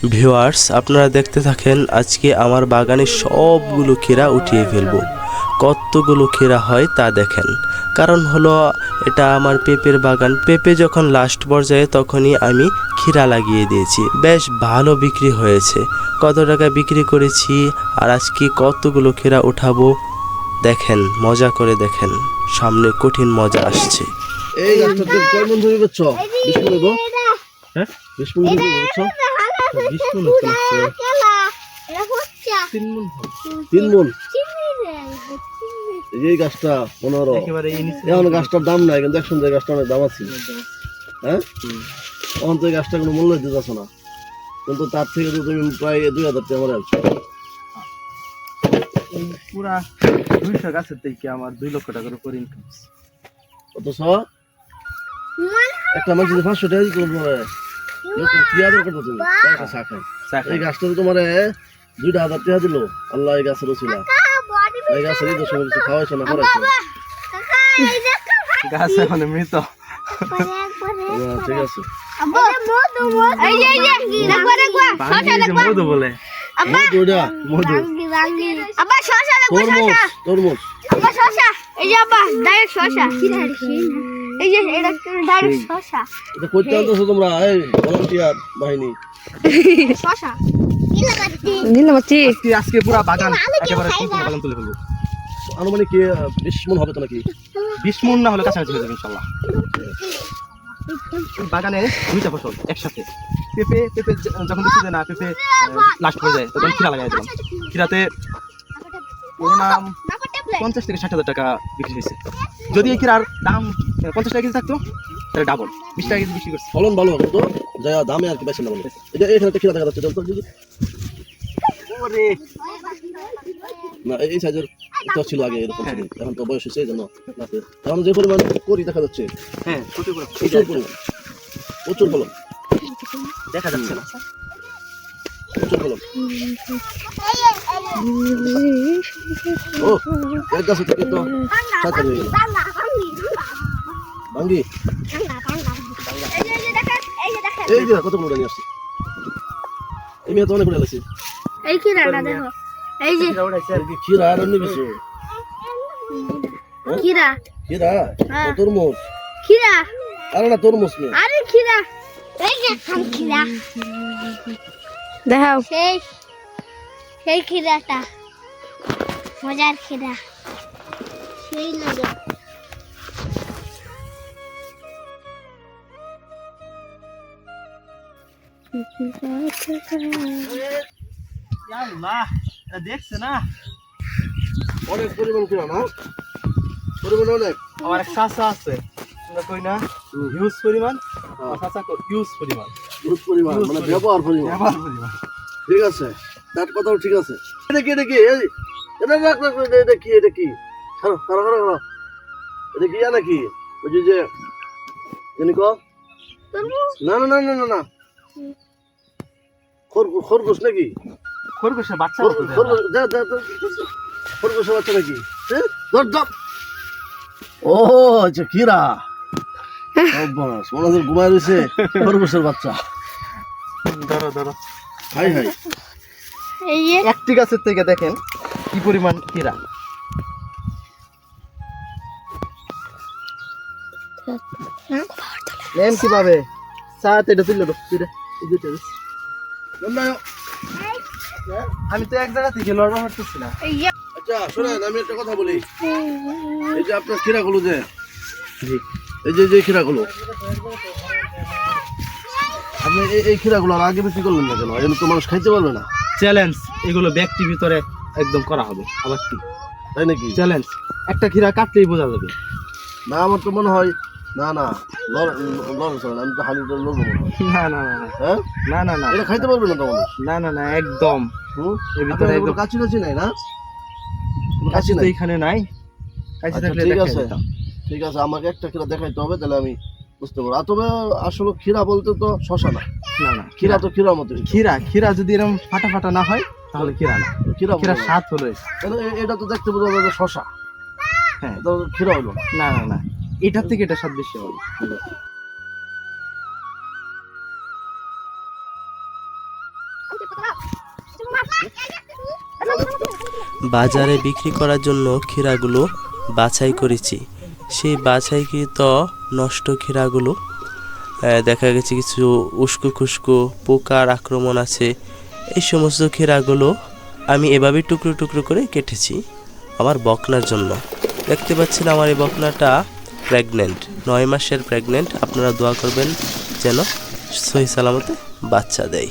Viewers, আপনারা দেখতে থাকেন। আজকে আমার বাগানের সবগুলো ক্ষীরা উঠিয়ে ফেলবো। কতগুলো ক্ষীরা হয় তা দেখেন। কারণ হলো এটা আমার পেঁপের বাগান। পেঁপে যখন লাস্ট পর্যায়ে তখনই আমি ক্ষীরা লাগিয়ে দিয়েছি। বেশ ভালো বিক্রি হয়েছে। কত টাকা বিক্রি করেছি আর আজকে কতগুলো ক্ষীরা উঠাবো দেখেন, মজা করে দেখেন। সামনে কঠিন মজা আসছে। এই গাছটাতে কয় মন ধরে বেচছ? 20 মন হইব? হ্যাঁ 20 মন ধরে বেচছ? 20 মণ হচ্ছে না। 3 মন। এই গাছটা 15। একেবারে এখন গাছটার দাম নাই, কিন্তু একসঙ্গে গাছটা অনেক দাম আছে। হ্যাঁ, এখন তো এই গাছটা কোনো মূল্য দিতে যাচ্ছ না, কিন্তু তার থেকে তো তুমি প্রায় 2000 টাকা আমার আনছো। এই পুরা 200 গাছের থেকে আমার 2 লক্ষ টাকার উপর ইনকাম। অথচ একটা মানুষ যদি 500 টাকা দিত কি আদর করতো তুমি? একটা চা খাই। এই গাছটা তো তোমার 2000 টাকা দিল আল্লাহ। এই গাছের ছিল, এই গাছের তো সময় কিছু খাওয়াইছো না, করাইছো। গাছ এখন মৃত। ঠিক আছে, মধু বলে মধু। তরমুজ, তরমুজ। এটা করতে আনতেছো তোমরা, এই ভলান্টিয়ার বাহিনী। আজকে পুরা বাগান একেবারে সম্পূর্ণ বাগান তুলে ফেলবো। আনুমানিক কি 20 মন হবে তো নাকি? 20 মণ না হলে কাছাকাছি হয়ে যাবে ইনশাল্লাহ। বাগানে 2টা ফসল একসাথে। পেঁপে যখন দেখছি যে না পেঁপে লাস্ট হয়ে যায় তখন ক্ষীরা লাগাই দিলাম। ক্ষীরাতে মিনিমাম 50 থেকে 60 হাজার টাকা বিক্রি হয়েছে। যদি এই ক্ষীরার দাম 50 টাকা কেজি থাকতো তাহলে ডাবল 20 টাকা কেজি বিক্রি করছে। ফলন ভালো হবে তো, যা দামে আর কি বেশি না বলে। এটা এখানে একটা খিরা দেখা যাচ্ছে তো যদি ওরে না এই সাইজের একটা ছিল আগে এরকম ছিল, এখন তো বয়স হয়েছে এই জন্য নাতে। এখন যে পরিমাণ করি দেখা যাচ্ছে, হ্যাঁ ছোট করে প্রচুর পরিমাণ, প্রচুর ফলন দেখা যাচ্ছে না। প্রচুর ফলন। ও এক গাছ থেকে তো সাত হয়ে গেল। ভাঙ্গি এই যে কতগুলো নিয়ে আসছে। এই মেয়ে তো অনেক লাগছে। এই খিরাটা দেখো, এই যে খিরা আর অন্য কিছু খিরা, খিরা হ্যাঁ। তরমুজ, খিরা, আরে না তরমুজ মেয়ে। আরে খিরা, এই যে খান খিরা দেখাও, সেই খিরাটা মজার খিরা, সেই লাগে। দেখছে না অনেক পরিমাণ খিরা না, পরিমাণ অনেক। আমার এক চাচা আছে, তোমরা কই না হিউজ পরিমাণ। চাচা হিউজ পরিমাণ, বহুত পরিমাণ মানে ব্যবহার পরিমাণ। ঠিক আছে, তার কথাও ঠিক আছে। এটা কি এটা কি এই এটা রাখ রাখ, এটা কি এটা কি? খারাপ খারাপ খারাপ, এটা কি নাকি ওই যে জানি কো? না না না না না না, খরগোশ নাকি? খরগোশের বাচ্চা। খরগোশ দে দে দে, খরগোশের বাচ্চা নাকি? হ্যাঁ ধর ধর। ও আচ্ছা খিরা, বাস মনে হয় ঘুমায় রয়েছে খরগোশের বাচ্চা। ধরো ধরো, হাই হাই। এই যে একটি গাছের থেকে দেখেন কি পরিমাণ ক্ষীরা। নেন কিভাবে সাথে এটা তুলে দাও। আমি তো এক জায়গা থেকে লড়বা হাঁটতেছি না। এই যে আচ্ছা শোনেন, আমি একটা কথা বলি। এই যে আপনার খিরাগুলো যে এই যে খিরাগুলো আপনি এই খিরাগুলো আর আগে বিক্রি করলেন না কেন? এগুলো তো মানুষ খাইতে পারবে না। চ্যালেঞ্জ, এগুলো ব্যক্তির ভিতরে একদম করা হবে। আবার কি তাই নাকি? চ্যালেঞ্জ, একটা ক্ষীরা কাটলেই বোঝা যাবে। না আমার তো মনে হয় না না লড় আমি তো হালি লড়বো মনে হয়। না না না না, হ্যাঁ না না না, এটা খাইতে পারবে না তো মানুষ। না না না, একদম এর ভিতরে একদম কাছি কাছি নাই না? কাছে তো এখানে নাই। কাছে আচ্ছা, থাকলে ঠিক দেখাই আছে দিতাম। ঠিক আছে, আমাকে একটা খিরা দেখাইতে হবে, তাহলে আমি বুঝতে পারবো। আর তবে আসলে খিরা বলতে তো শশা না, না না, খিরা তো খিরার মতো। ক্ষীরা যদি এরকম ফাটা ফাটা না হয় তাহলে ক্ষীরা না। খিরা ক্ষীরা স্বাদ হলো এটা তো দেখতে বোঝা যায় যে শশা। হ্যাঁ, তো খিরা হইলো না। না না না, এটার থেকে এটা স্বাদ বেশি হবে। বাজারে বিক্রি করার জন্য ক্ষীরাগুলো বাছাই করেছি। সেই বাছাইকৃত নষ্ট ক্ষীরাগুলো দেখা গেছে কিছু উস্কো খুস্কো পোকার আক্রমণ আছে। এই সমস্ত ক্ষীরাগুলো আমি এভাবে টুকরো টুকরো করে কেটেছি আমার বকনার জন্য। দেখতে পাচ্ছেন আমার এই বকনাটা প্রেগনেন্ট, 9 মাসের প্রেগনেন্ট। আপনারা দোয়া করবেন যেন সহি সালামতে বাচ্চা দেয়।